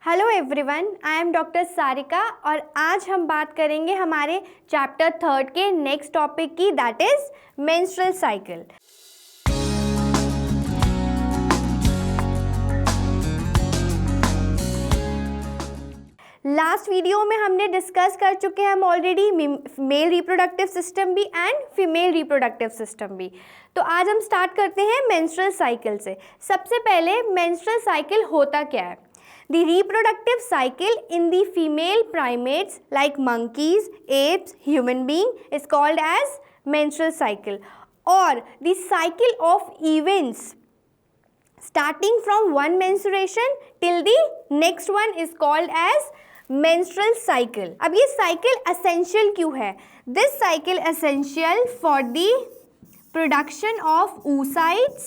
Hello everyone, I am doctor Sarika और आज हम बात करेंगे हमारे चैप्टर 3 के नेक्स्ट टॉपिक की, that is menstrual cycle. Last video में हमने डिस्कस कर चुके हैं हम ऑलरेडी मेल रिप्रोडक्टिव सिस्टम भी एंड फीमेल रिप्रोडक्टिव सिस्टम भी। तो आज हम स्टार्ट करते हैं मेंस्ट्रुअल साइकिल से। सबसे पहले मेंस्ट्रुअल साइकिल होता क्या है? The reproductive cycle in the female primates like monkeys, apes, human being is called as menstrual cycle, or the cycle of events starting from one menstruation till the next one is called as menstrual cycle. अब ये cycle essential क्यों है? This cycle essential for the production of oocytes,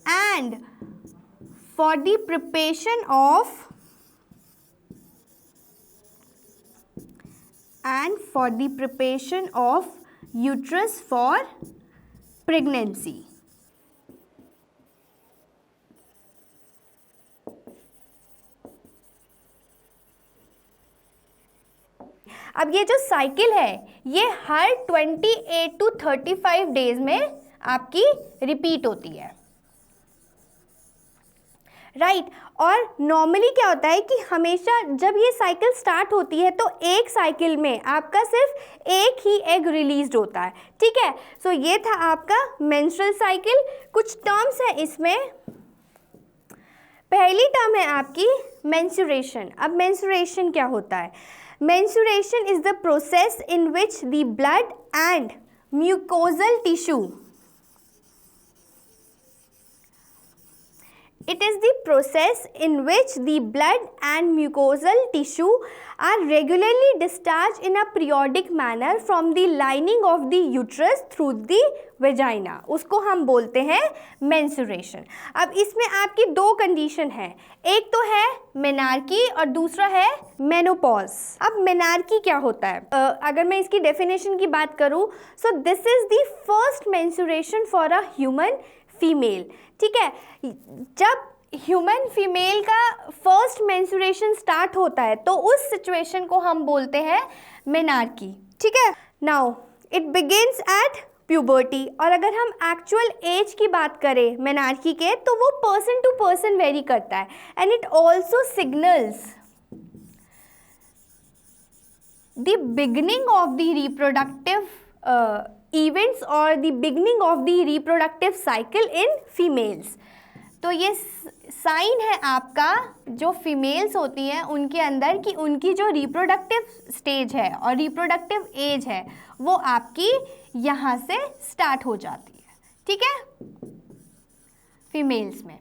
and for the preparation of uterus for pregnancy. अब ये जो cycle है ये हर 28 to 35 days में आपकी रिपीट होती है, राइट और नॉर्मली क्या होता है कि हमेशा जब ये साइकिल स्टार्ट होती है तो एक साइकिल में आपका सिर्फ एक ही एग रिलीज होता है, ठीक है। सो ये था आपका मेंस्ट्रुअल साइकिल। कुछ टर्म्स है इसमें। पहली टर्म है आपकी मेंस्ट्रुएशन। अब मेंस्ट्रुएशन क्या होता है? Menstruation is the process in which the blood and mucosal tissue It is the process in which the blood and mucosal tissue are regularly discharged in a periodic manner from the lining of the uterus through the vagina. उसको हम बोलते हैं menstruation. अब इसमें आपकी दो condition है, एक तो है मेनार्की और दूसरा है मेनोपॉज। अब मेनार्की क्या होता है? अगर मैं इसकी डेफिनेशन की बात करूँ, so this is the first menstruation for a human female, ठीक है। जब ह्यूमन फीमेल का फर्स्ट मेंस्ट्रुएशन स्टार्ट होता है तो उस सिचुएशन को हम बोलते हैं मेनार्की, ठीक है। Now it begins at puberty. और अगर हम एक्चुअल एज की बात करें मेनार्की के तो वो पर्सन टू पर्सन वेरी करता है and it also signals the beginning of the reproductive events or the beginning of the reproductive cycle in females. तो ये साइन है आपका जो फीमेल्स होती हैं उनके अंदर कि उनकी जो रिप्रोडक्टिव स्टेज है और रिप्रोडक्टिव एज है वो आपकी यहाँ से स्टार्ट हो जाती है, ठीक है, फीमेल्स में।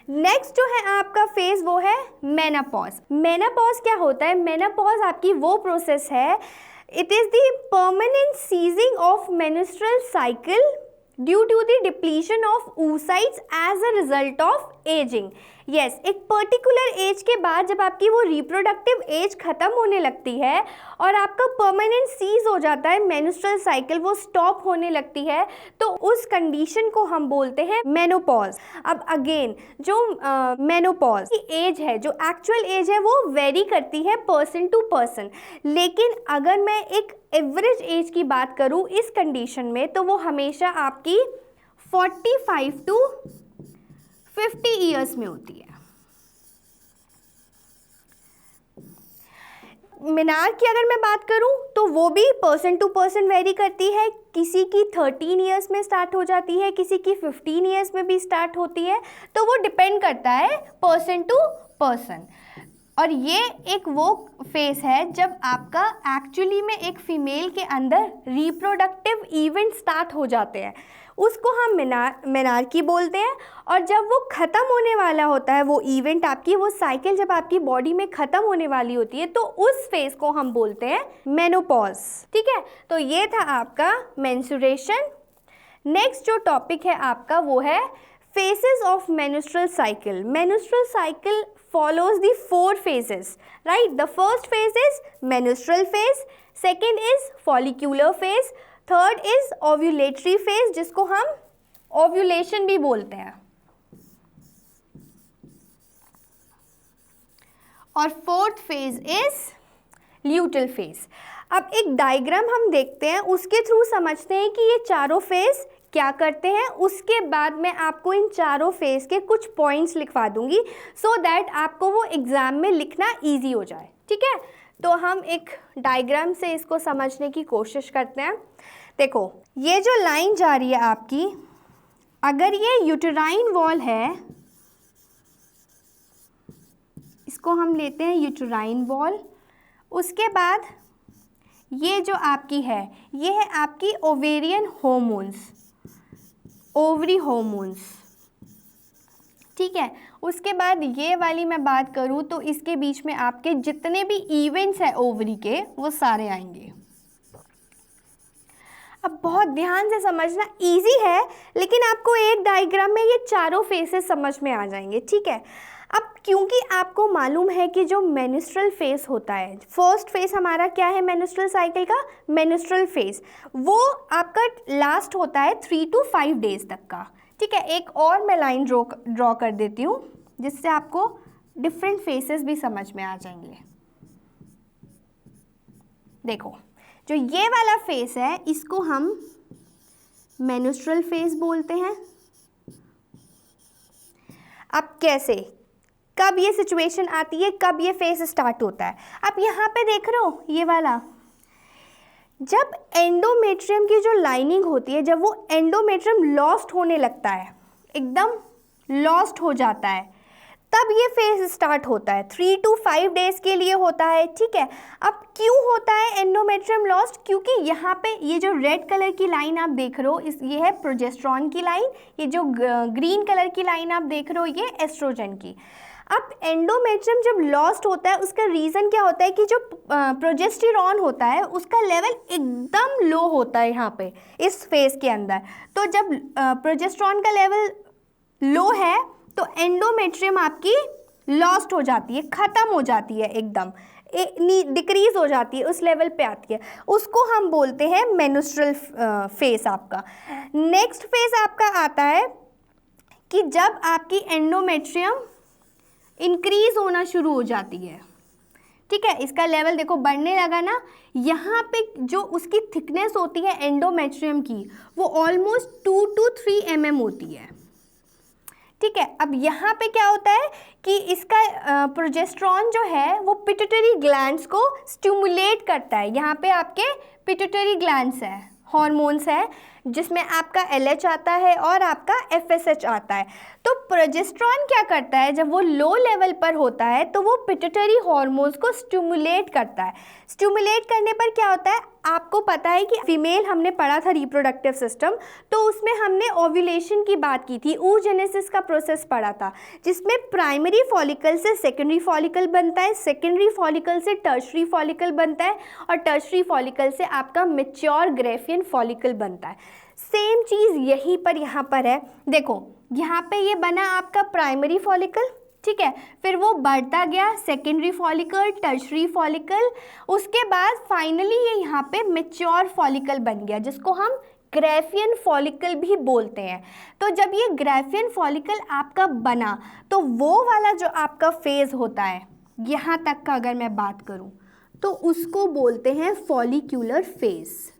नेक्स्ट जो है आपका फेज वो है मेनापॉज। मेनापॉज क्या होता है? मेनापॉज आपकी वो प्रोसेस है, it is the permanent ceasing of menstrual cycle due to the depletion of oocytes as a result of aging. yes, एक पर्टिकुलर एज के बाद जब आपकी वो रिप्रोडक्टिव एज ख़त्म होने लगती है और आपका परमानेंट सीज हो जाता है मेंस्ट्रुअल साइकिल, वो स्टॉप होने लगती है, तो उस कंडीशन को हम बोलते हैं मेनोपॉज। अब अगेन जो मेनोपॉज की एज है, जो एक्चुअल एज है वो वेरी करती है पर्सन टू पर्सन, लेकिन अगर मैं एक एवरेज एज की बात करूँ इस कंडीशन में तो वो हमेशा आपकी 45 to 50 ईयर्स में होती है। मेनार्क की अगर मैं बात करूं तो वो भी पर्सन टू पर्सन वेरी करती है, किसी की 13 ईयर्स में स्टार्ट हो जाती है, किसी की 15 ईयर्स में भी स्टार्ट होती है, तो वो डिपेंड करता है पर्सन टू पर्सन। और ये एक वो फेस है जब आपका एक्चुअली में एक फीमेल के अंदर रिप्रोडक्टिव इवेंट स्टार्ट हो जाते हैं, उसको हम मेनार्की बोलते हैं। और जब वो ख़त्म होने वाला होता है वो इवेंट, आपकी वो साइकिल जब आपकी बॉडी में ख़त्म होने वाली होती है तो उस फेज को हम बोलते हैं मेनोपॉज, ठीक है। तो ये था आपका मेंस्ट्रुएशन। नेक्स्ट जो टॉपिक है आपका वो है phases of menstrual cycle. Menstrual cycle follows the 4 phases, right? The first phase is menstrual phase, second is follicular phase, third is ovulatory phase जिसको हम ovulation भी बोलते हैं, और fourth phase is luteal phase. अब एक डायग्राम हम देखते हैं, उसके थ्रू समझते हैं कि ये चारों फेज क्या करते हैं। उसके बाद मैं आपको इन चारों फेज के कुछ पॉइंट्स लिखवा दूंगी सो दैट आपको वो एग्जाम में लिखना इजी हो जाए, ठीक है। तो हम एक डायग्राम से इसको समझने की कोशिश करते हैं। देखो, ये जो लाइन जा रही है आपकी, अगर ये यूटेराइन वॉल है, इसको हम लेते हैं यूटेराइन वॉल। उसके बाद ये जो आपकी है, ये है आपकी ओवेरियन होर्मोन्स, ओवरी होर्मोन्स, ठीक है। उसके बाद ये वाली मैं बात करूँ तो इसके बीच में आपके जितने भी इवेंट्स हैं ओवरी के, वो सारे आएंगे। अब बहुत ध्यान से समझना, इजी है, लेकिन आपको एक डायग्राम में ये चारों फेसेस समझ में आ जाएंगे, ठीक है। अब क्योंकि आपको मालूम है कि जो मेंस्ट्रुअल फेस होता है, फर्स्ट फेस हमारा क्या है मेंस्ट्रुअल साइकिल का, मेंस्ट्रुअल फेस, वो आपका लास्ट होता है 3 to 5 डेज तक का, ठीक है। एक और मैं लाइन ड्रॉ कर देती हूँ जिससे आपको डिफरेंट फेसेस भी समझ में आ जाएंगे। देखो, जो ये वाला फेस है इसको हम मेंस्ट्रुअल फेस बोलते हैं। अब कैसे, कब ये सिचुएशन आती है, कब ये फेस स्टार्ट होता है। अब यहाँ पे देख रहे हो ये वाला, जब एंडोमेट्रियम की जो लाइनिंग होती है, जब वो एंडोमेट्रियम लॉस्ट होने लगता है, एकदम लॉस्ट हो जाता है, तब ये फेज स्टार्ट होता है। 3 to 5 डेज के लिए होता है, ठीक है। अब क्यों होता है एंडोमेट्रियम लॉस्ट, क्योंकि यहाँ पे ये जो रेड कलर की लाइन आप देख रहे हो, ये है प्रोजेस्टेरॉन की लाइन, ये जो ग्रीन कलर की लाइन आप देख रहे हो ये एस्ट्रोजन की। अब एंडोमेट्रियम जब लॉस्ट होता है, उसका रीज़न क्या होता है कि जो प्रोजेस्टेरॉन होता है उसका लेवल एकदम लो होता है यहाँ पे इस फेज के अंदर। तो जब प्रोजेस्टेरॉन का लेवल लो है तो एंडोमेट्रियम आपकी लॉस्ट हो जाती है, ख़त्म हो जाती है, एकदम डिक्रीज हो जाती है, उस लेवल पे आती है। उसको हम बोलते हैं मेंस्ट्रुअल फेज आपका। नेक्स्ट फेज आपका आता है कि जब आपकी एंडोमेट्रियम इंक्रीज होना शुरू हो जाती है, ठीक है। इसका लेवल देखो बढ़ने लगा ना, यहाँ पे जो उसकी थिकनेस होती है एंडोमेट्रियम की, वो ऑलमोस्ट 2 to 3 mm होती है, ठीक है। अब यहाँ पे क्या होता है कि इसका प्रोजेस्टेरॉन जो है वो पिट्यूटरी ग्लैंड्स को स्टिमुलेट करता है। यहाँ पे आपके पिट्यूटरी ग्लैंड्स है, हॉर्मोन्स है, जिसमें आपका LH आता है और आपका FSH आता है। तो प्रोजेस्टेरॉन क्या करता है, जब वो लो लेवल पर होता है तो वो पिट्यूटरी हॉर्मोन्स को स्टिमुलेट करता है। स्टिमुलेट करने पर क्या होता है, आपको पता है कि फीमेल हमने पढ़ा था रिप्रोडक्टिव सिस्टम, तो उसमें हमने ओव्यूलेशन की बात की थी, oogenesis का प्रोसेस पढ़ा था, जिसमें प्राइमरी फॉलिकल से सेकेंडरी फॉलिकल बनता है, सेकेंडरी फॉलिकल से टर्शरी फॉलिकल बनता है और टर्शरी फॉलिकल से आपका मैच्योर ग्रेफियन फॉलिकल बनता है। सेम चीज़ यहीं पर यहाँ पर है। देखो, यहाँ पे ये बना आपका प्राइमरी फॉलिकल, ठीक है, फिर वो बढ़ता गया सेकेंडरी फॉलिकल, टर्शरी फॉलिकल, उसके बाद फाइनली ये यहाँ पे मैच्योर फॉलिकल बन गया, जिसको हम ग्रेफियन फॉलिकल भी बोलते हैं। तो जब ये ग्रेफियन फॉलिकल आपका बना तो वो वाला जो आपका फेज होता है, यहाँ तक का अगर मैं बात करूँ तो उसको बोलते हैं follicular phase.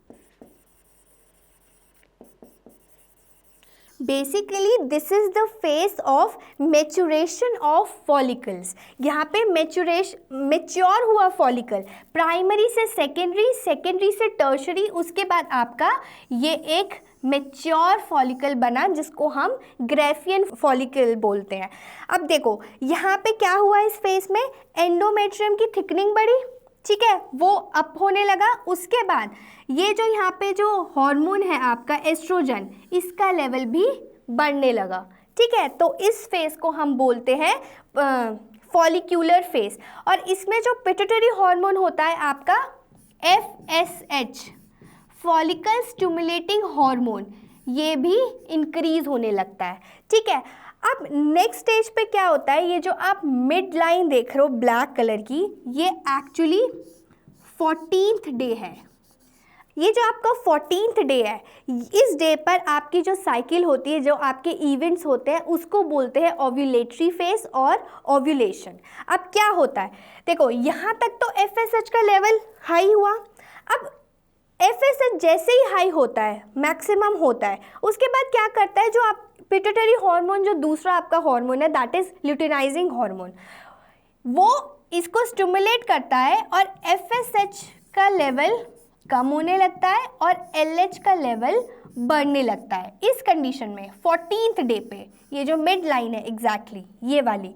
Basically this is the phase of maturation of follicles. यहाँ पे मेच्योर हुआ फॉलिकल, प्राइमरी से सेकेंडरी, सेकेंडरी से टर्शरी, उसके बाद आपका ये एक मेच्योर फॉलिकल बना जिसको हम ग्रेफियन फॉलिकल बोलते हैं। अब देखो यहाँ पे क्या हुआ, इस फेज में एंडोमेट्रियम की थिकनिंग बढ़ी, ठीक है, वो अप होने लगा। उसके बाद ये जो यहाँ पे जो हार्मोन है आपका एस्ट्रोजन, इसका लेवल भी बढ़ने लगा, ठीक है। तो इस फेज को हम बोलते हैं फॉलिक्यूलर फेज। और इसमें जो पिट्यूटरी हार्मोन होता है आपका FSH, फॉलिकल स्टिमुलेटिंग हार्मोन, ये भी इंक्रीज होने लगता है, ठीक है। अब नेक्स्ट स्टेज पे क्या होता है, ये जो आप मिड लाइन देख रहे हो ब्लैक कलर की, ये एक्चुअली 14th डे है। ये जो आपका 14th डे है, इस डे पर आपकी जो साइकिल होती है, जो आपके इवेंट्स होते हैं, उसको बोलते हैं ओव्यूलेटरी फेज और ओव्यूलेशन। अब क्या होता है, देखो यहाँ तक तो FSH का लेवल हाई हुआ। अब FSH जैसे ही हाई होता है, मैक्सिमम होता है, उसके बाद क्या करता है, जो आप पिट्यूटरी हार्मोन, जो दूसरा आपका हार्मोन है, दैट इज ल्यूटिनाइजिंग हार्मोन, वो इसको स्टिमुलेट करता है और FSH का लेवल कम होने लगता है और LH का लेवल बढ़ने लगता है। इस कंडीशन में 14th डे पे, ये जो मिड लाइन है एग्जैक्टली ये वाली,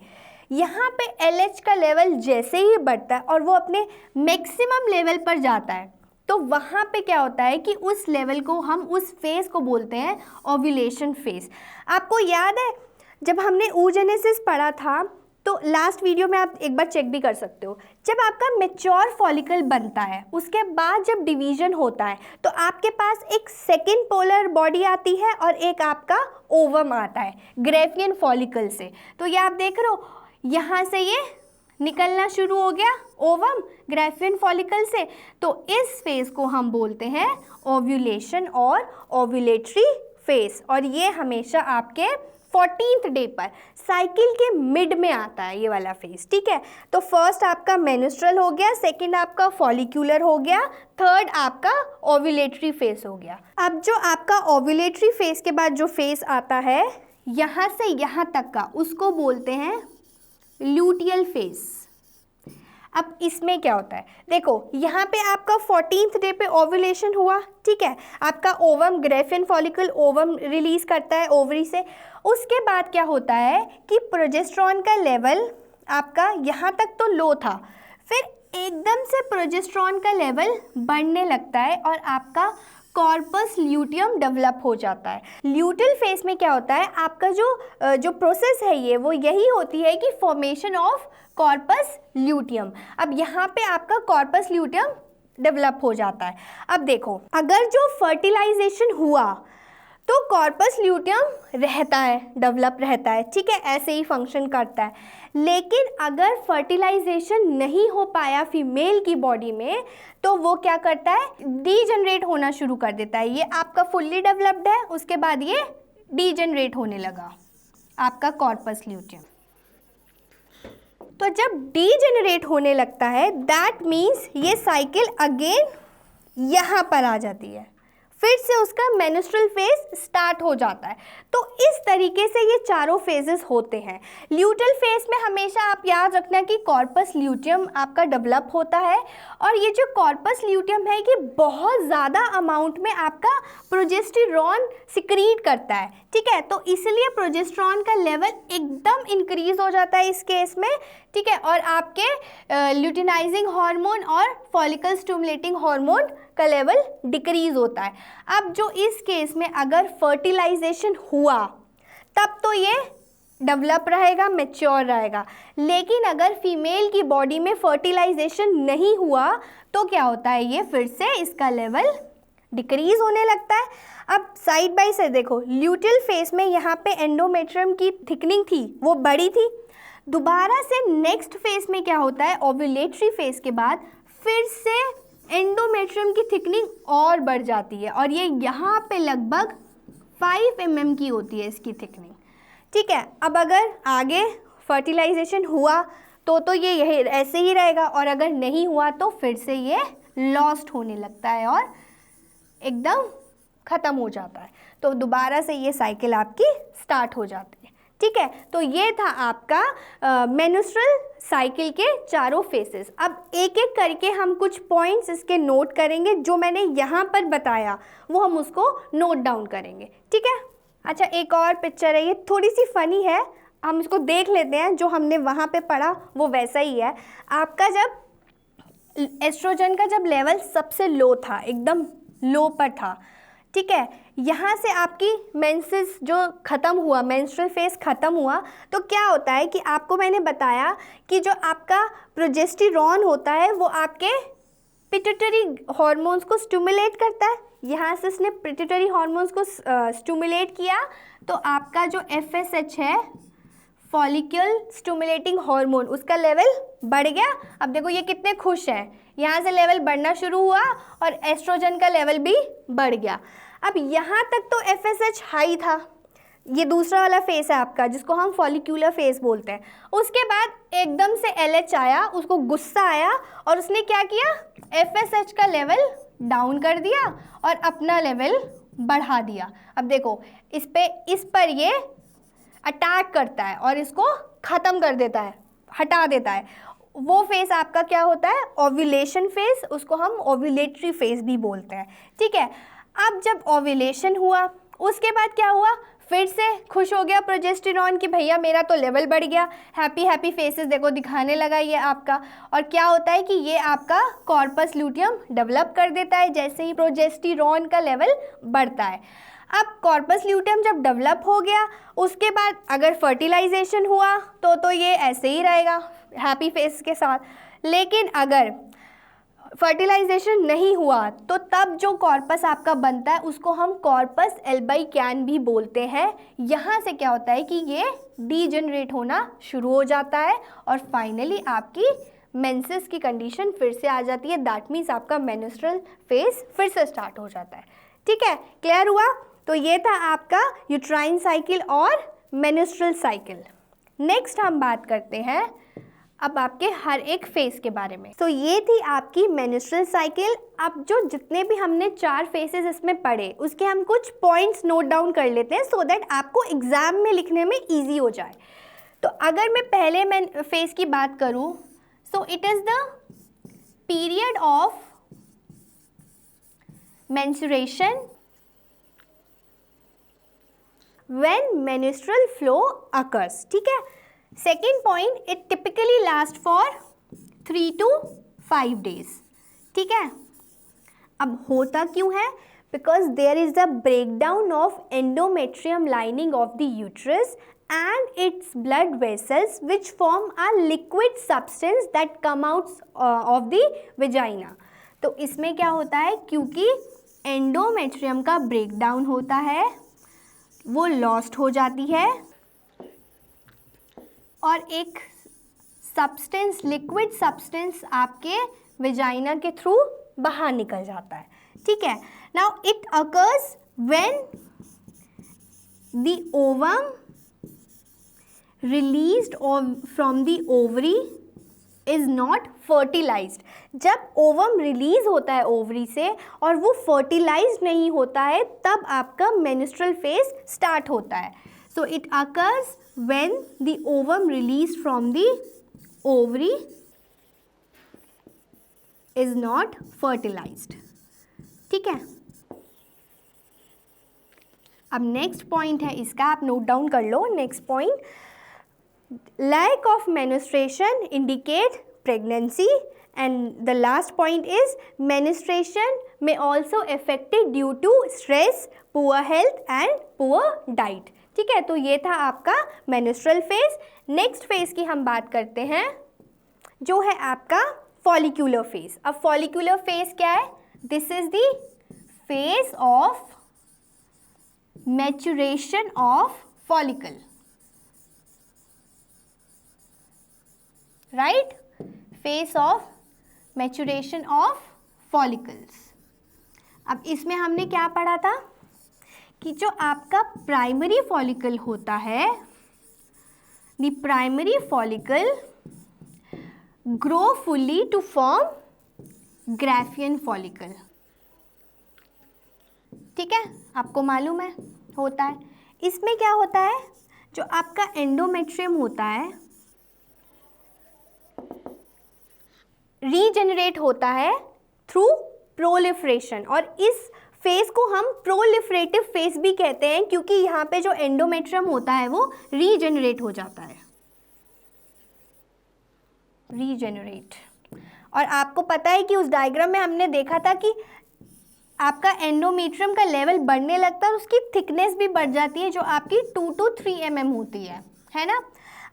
यहाँ पे LH का लेवल जैसे ही बढ़ता है और वो अपने मैक्सिमम लेवल पर जाता है, तो वहाँ पे क्या होता है कि उस लेवल को हम, उस फेज को बोलते हैं ओव्यूलेशन फेज। आपको याद है जब हमने oogenesis पढ़ा था, तो लास्ट वीडियो में आप एक बार चेक भी कर सकते हो, जब आपका मैच्योर फॉलिकल बनता है, उसके बाद जब डिवीजन होता है, तो आपके पास एक सेकेंड पोलर बॉडी आती है और एक आपका ओवम आता है ग्रेफियन फॉलिकल से। तो ये आप देख रहे हो, यहाँ से ये निकलना शुरू हो गया ओवम ग्रेफियन फॉलिकल से, तो इस फेज को हम बोलते हैं ओव्यूलेशन और ओव्यूलेटरी फेज, और ये हमेशा आपके 14th डे पर साइकिल के मिड में आता है ये वाला फेज। ठीक है, तो फर्स्ट आपका मेन्स्ट्रुअल हो गया, सेकंड आपका फॉलिक्यूलर हो गया, थर्ड आपका ओव्यूलेटरी फेज हो गया। अब जो आपका ओव्यूलेटरी फेज के बाद जो फेज आता है यहाँ से यहाँ तक का, उसको बोलते हैं ल्यूटियल फेज। अब इसमें क्या होता है, देखो यहाँ पे आपका 14th डे पे ओव्यूलेशन हुआ, ठीक है, आपका ovum Graafian follicle ovum release करता है ओवरी से। उसके बाद क्या होता है कि प्रोजेस्टेरॉन का लेवल आपका यहाँ तक तो लो था, फिर एकदम से प्रोजेस्टेरॉन का लेवल बढ़ने लगता है और आपका कॉर्पस ल्यूटियम डेवलप हो जाता है। ल्यूटियल फेज में क्या होता है, आपका जो प्रोसेस है ये, वो यही होती है कि फॉर्मेशन ऑफ कॉर्पस ल्यूटियम। अब यहाँ पे आपका कॉर्पस ल्यूटियम डेवलप हो जाता है। अब देखो, अगर जो फर्टिलाइजेशन हुआ तो कॉर्पस ल्यूटियम रहता है, डेवलप रहता है, ठीक है, ऐसे ही फंक्शन करता है। लेकिन अगर फर्टिलाइजेशन नहीं हो पाया फीमेल की बॉडी में, तो वो क्या करता है, डीजनरेट होना शुरू कर देता है। ये आपका फुल्ली डेवलप्ड है, उसके बाद ये डीजनरेट होने लगा आपका कॉर्पस ल्यूटियम। तो जब डीजनरेट होने लगता है, दैट मीन्स ये साइकिल अगेन यहाँ पर आ जाती है, फिर से उसका मेन्स्ट्रुअल फेज स्टार्ट हो जाता है। तो इस तरीके से ये चारों फेजेस होते हैं। ल्यूटियल फेज में हमेशा आप याद रखना कि कॉर्पस ल्यूटियम आपका डेवलप होता है, और ये जो कॉर्पस ल्यूटियम है कि बहुत ज़्यादा अमाउंट में आपका प्रोजेस्टेरॉन सिक्रीट करता है, ठीक है, तो इसलिए प्रोजेस्टेरॉन का लेवल एकदम इंक्रीज हो जाता है इस केस में, ठीक है, और आपके ल्यूटिनाइजिंग हार्मोन और फॉलिकल स्टिमुलेटिंग हार्मोन का लेवल डिक्रीज होता है। अब जो इस केस में अगर फर्टिलाइजेशन हुआ, तब तो ये डेवलप रहेगा, मैच्योर रहेगा। लेकिन अगर फीमेल की बॉडी में फर्टिलाइजेशन नहीं हुआ, तो क्या होता है, ये फिर से इसका लेवल डिक्रीज होने लगता है। अब साइड बाय साइड देखो, ल्यूटियल फेज में यहाँ पे एंडोमेट्रियम की थिकनिंग थी, वो बड़ी थी। दोबारा से नेक्स्ट फेज में क्या होता है, ओव्यूलेटरी फेज के बाद फिर से एंडोमेट्रियम की थिकनिंग और बढ़ जाती है, और ये यहाँ पे लगभग 5 mm की होती है इसकी थिकनिंग, ठीक है। अब अगर आगे फर्टिलाइजेशन हुआ तो ये यही ऐसे ही रहेगा, और अगर नहीं हुआ तो फिर से ये लॉस्ट होने लगता है और एकदम ख़त्म हो जाता है। तो दोबारा से ये साइकिल आपकी स्टार्ट हो जाती है, ठीक है। तो ये था आपका मेन्स्ट्रुअल साइकिल के चारों फेसेस। अब एक एक करके हम कुछ पॉइंट्स इसके नोट करेंगे, जो मैंने यहाँ पर बताया वो हम उसको नोट डाउन करेंगे, ठीक है। अच्छा, एक और पिक्चर है, ये थोड़ी सी फनी है, हम इसको देख लेते हैं। जो हमने वहाँ पे पढ़ा वो वैसा ही है। आपका जब एस्ट्रोजन का जब लेवल सबसे लो था, एकदम लो पर था, ठीक है, यहाँ से आपकी मेंसेस जो ख़त्म हुआ, मेंस्ट्रुअल फेज ख़त्म हुआ, तो क्या होता है कि आपको मैंने बताया कि जो आपका प्रोजेस्टेरॉन होता है वो आपके पिट्यूटरी हार्मोन्स को स्टिमुलेट करता है। यहाँ से इसने पिट्यूटरी हार्मोन्स को स्टिमुलेट किया, तो आपका जो FSH है, फॉलिक्यूल स्टिमुलेटिंग हार्मोन, उसका लेवल बढ़ गया। अब देखो ये कितने खुश हैं, यहाँ से लेवल बढ़ना शुरू हुआ और एस्ट्रोजन का लेवल भी बढ़ गया। अब यहाँ तक तो FSH हाई था, ये दूसरा वाला फेस है आपका जिसको हम फॉलिक्यूलर फेस बोलते हैं। उसके बाद एकदम से LH आया, उसको गुस्सा आया और उसने क्या किया, FSH का लेवल डाउन कर दिया और अपना लेवल बढ़ा दिया। अब देखो इस पर ये अटैक करता है और इसको ख़त्म कर देता है, हटा देता है। वो फेस आपका क्या होता है, ओव्यूलेशन फेस, उसको हम ओव्यूलेटरी फेस भी बोलते हैं। ठीक है, अब जब ओव्यूलेशन हुआ उसके बाद क्या हुआ, फिर से खुश हो गया प्रोजेस्टेरॉन कि भैया मेरा तो लेवल बढ़ गया, हैप्पी हैप्पी फेसेस देखो दिखाने लगा ये आपका। और क्या होता है कि ये आपका कॉर्पस ल्यूटियम डेवलप कर देता है जैसे ही प्रोजेस्टेरॉन का लेवल बढ़ता है। अब कॉर्पस ल्यूटियम जब डेवलप हो गया उसके बाद अगर फर्टिलाइजेशन हुआ तो ये ऐसे ही रहेगा हैप्पी फेस के साथ, लेकिन अगर फर्टिलाइजेशन नहीं हुआ तो तब जो कॉर्पस आपका बनता है उसको हम कॉर्पस एल्बाइकैन भी बोलते हैं। यहाँ से क्या होता है कि ये डीजनरेट होना शुरू हो जाता है और फाइनली आपकी मेंसेस की कंडीशन फिर से आ जाती है। दैट मीन्स आपका मेंस्ट्रुअल फेज फिर से स्टार्ट हो जाता है। ठीक है, क्लियर हुआ? तो ये था आपका यूट्राइन साइकिल और मेंस्ट्रुअल साइकिल। नेक्स्ट हम बात करते हैं अब आपके हर एक फेस के बारे में। तो ये थी आपकी मेंस्ट्रुअल साइकिल। अब जो जितने भी हमने 4 फेसेस इसमें पढ़े उसके हम कुछ पॉइंट्स नोट डाउन कर लेते हैं सो दैट आपको एग्जाम में लिखने में इजी हो जाए। तो अगर मैं पहले फेस की बात करूं, so it is the period of menstruation when menstrual flow occurs. ठीक है, second point, it typically last for 3 to 5 days। ठीक है, अब होता क्यों है, because there is the breakdown of endometrium lining of the uterus and its blood vessels which form a liquid substance that come out of the vagina। तो इसमें क्या होता है, क्योंकि एंडोमेट्रियम का ब्रेकडाउन होता है, वो लॉस्ट हो जाती है और एक सब्सटेंस, लिक्विड सब्सटेंस आपके वेजाइना के थ्रू बाहर निकल जाता है। ठीक है, now it occurs when the ovum released from the ovary is not fertilized। जब ओवम रिलीज होता है ओवरी से और वो फर्टिलाइज्ड नहीं होता है तब आपका मेंस्ट्रुअल फेज स्टार्ट होता है। So it occurs when the ovum release from the ovary is not fertilised. ठीक है, अब नेक्स्ट पॉइंट है इसका, आप नोट डाउन कर लो। Next point, lack of menstruation indicate pregnancy, and the last point is menstruation may also affected due to stress, poor health and poor diet। ठीक है, तो ये था आपका menstrual phase। नेक्स्ट फेज की हम बात करते हैं जो है आपका follicular phase। अब follicular phase क्या है, this is the phase of maturation of follicle, right, face of maturation of follicles. अब इसमें हमने क्या पढ़ा था कि जो आपका प्राइमरी फॉलिकल होता है, the primary follicle grow fully to form Graafian follicle. ठीक है, आपको मालूम है होता है। इसमें क्या होता है, जो आपका एंडोमेट्रियम होता है रीजनरेट होता है थ्रू प्रोलिफरेशन, और इस फेज को हम प्रोलिफरेटिव फेज भी कहते हैं क्योंकि यहाँ पे जो एंडोमेट्रियम होता है वो रीजनरेट हो जाता है, रीजनरेट। और आपको पता है कि उस डायग्राम में हमने देखा था कि आपका एंडोमेट्रियम का लेवल बढ़ने लगता है और उसकी थिकनेस भी बढ़ जाती है जो आपकी 2 to 3 mm होती है ना।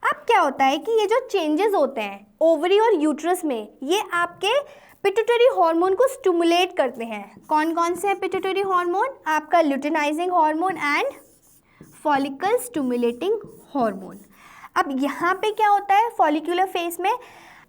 अब क्या होता है कि ये जो चेंजेस होते हैं ओवरी और यूट्रस में, ये आपके पिट्यूटरी हार्मोन को स्टिमुलेट करते हैं। कौन कौन से हैं पिट्यूटरी हार्मोन, आपका luteinizing hormone and follicle stimulating hormone. अब यहाँ पे क्या होता है फॉलिकुलर फेज में,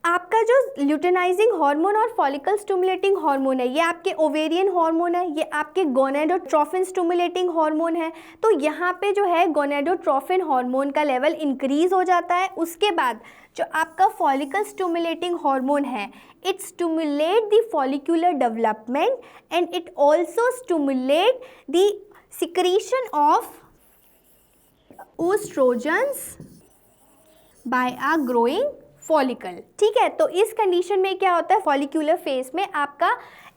आपका जो ल्यूटेनाइजिंग हार्मोन और फॉलिकल स्टिमुलेटिंग हार्मोन है, ये आपके ओवेरियन हार्मोन है, ये आपके गोनेडोट्रोफिन स्टिमुलेटिंग हार्मोन है। तो यहाँ पे जो है गोनेडोट्रोफिन हार्मोन का लेवल इंक्रीज हो जाता है। उसके बाद जो आपका फॉलिकल स्टिमुलेटिंग हार्मोन है, it stimulate the follicular development and it also stimulate the secretion of oestrogens by a growing follicle. ठीक है, तो इस कंडीशन में क्या होता है, फॉलिकुलर फेज में आपका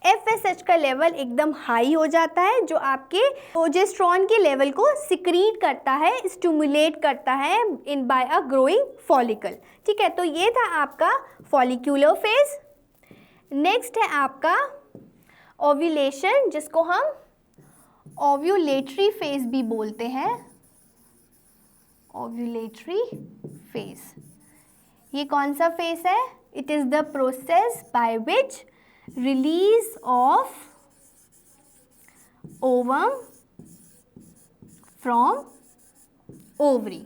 FSH का लेवल एकदम हाई हो जाता है, जो आपके प्रोजेस्टेरॉन के लेवल को सिक्रीट करता है, स्टिमुलेट करता है in by a growing follicle. ठीक है, तो ये था आपका फॉलिकुलर फेज। नेक्स्ट है आपका ओव्यूलेशन, जिसको हम ओव्यूलेटरी फेज भी बोलते हैं। ओव्यूलेटरी फेज, ये कौन सा फेज है? It is the process by which release of ovum from ovary.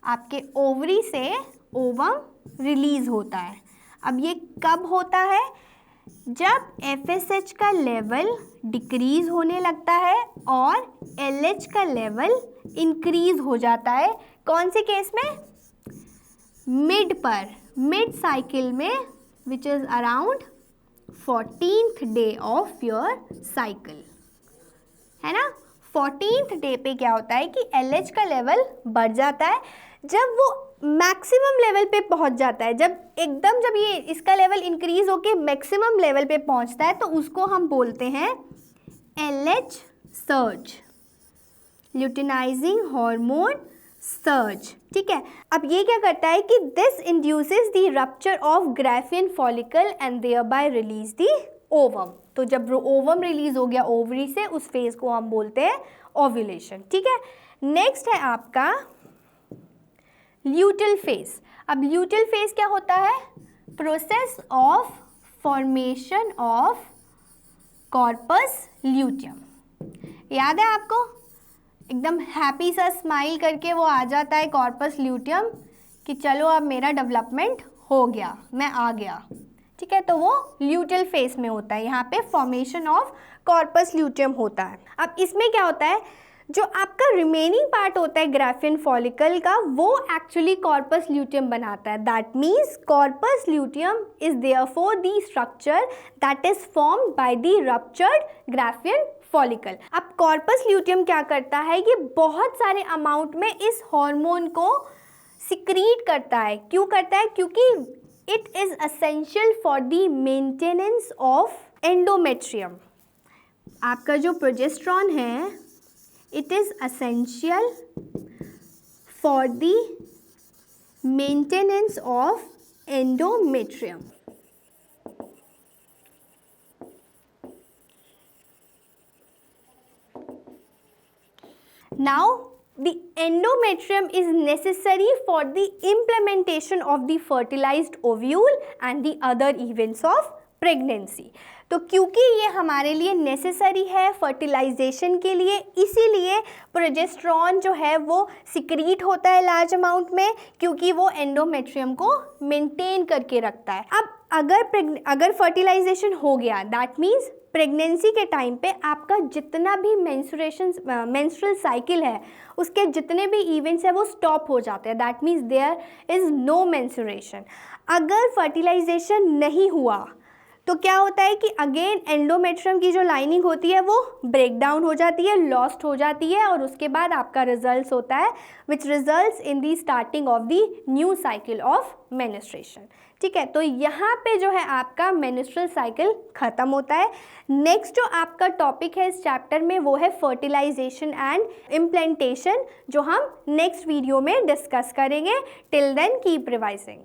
आपके ओवरी से ओवम रिलीज होता है। अब ये कब होता है? जब FSH का लेवल डिक्रीज होने लगता है और LH का लेवल इंक्रीज हो जाता है। कौन से केस में? मिड साइकिल में, which is around 14th day of your cycle, है ना। 14th डे पे क्या होता है कि LH का लेवल बढ़ जाता है। जब वो मैक्सिमम लेवल पे पहुंच जाता है, जब ये इसका लेवल इंक्रीज होके मैक्सिमम लेवल पे पहुंचता है, तो उसको हम बोलते हैं LH surge, luteinising hormone surge. ठीक है, अब ये क्या करता है कि this induces the rupture of Graafian follicle and thereby release the ovum. तो जब ओवम रिलीज हो गया ओवरी से, उस फेज को हम बोलते हैं ओव्यूलेशन। ठीक है, नेक्स्ट है आपका ल्यूटल फेज। अब ल्यूटल फेज क्या होता है? Process of formation of corpus luteum. याद है आपको? एकदम हैप्पी सा स्माइल करके वो आ जाता है कॉर्पस ल्यूटियम कि चलो अब मेरा डेवलपमेंट हो गया, मैं आ गया। ठीक है, तो वो ल्यूटल फेज में होता है, यहाँ पे फॉर्मेशन ऑफ कॉर्पस ल्यूटियम होता है। अब इसमें क्या होता है, जो आपका रिमेनिंग पार्ट होता है ग्राफियन फॉलिकल का, वो एक्चुअली कॉर्पस ल्यूटियम बनाता है। That means corpus luteum is therefore the structure that is formed by the ruptured Graafian follicle. अब कॉर्पस ल्यूटियम क्या करता है, ये बहुत सारे अमाउंट में इस हार्मोन को सिक्रीट करता है। क्यों करता है? क्योंकि it is essential for the maintenance of endometrium. आपका जो प्रोजेस्टेरॉन है, it is essential for the maintenance of endometrium. Now, the endometrium is necessary for the implementation of the fertilized ovule and the other events of pregnancy. तो क्योंकि ये हमारे लिए necessary है fertilisation के लिए, इसीलिए प्रोजेस्टेरॉन जो है वो सिक्रीट होता है लार्ज अमाउंट में, क्योंकि वो एंडोमेट्रियम को मेंटेन करके रखता है। अब अगर फर्टिलाइजेशन हो गया, दैट मीन्स प्रेगनेंसी के टाइम पे आपका जितना भी मेंस्ट्रुअल साइकिल है, उसके जितने भी इवेंट्स हैं वो स्टॉप हो जाते हैं। That means there is no menstruation. अगर फर्टिलाइजेशन नहीं हुआ तो क्या होता है कि अगेन एंडोमेट्रियम की जो लाइनिंग होती है वो ब्रेक डाउन हो जाती है, लॉस्ट हो जाती है, और उसके बाद आपका रिजल्ट्स होता है which results in the starting of the new cycle of menstruation. ठीक है, तो यहाँ पे जो है आपका मेंस्ट्रुअल साइकिल ख़त्म होता है। नेक्स्ट जो आपका टॉपिक है इस चैप्टर में वो है फर्टिलाइजेशन एंड इम्प्लांटेशन, जो हम नेक्स्ट वीडियो में डिस्कस करेंगे। Till then keep revising.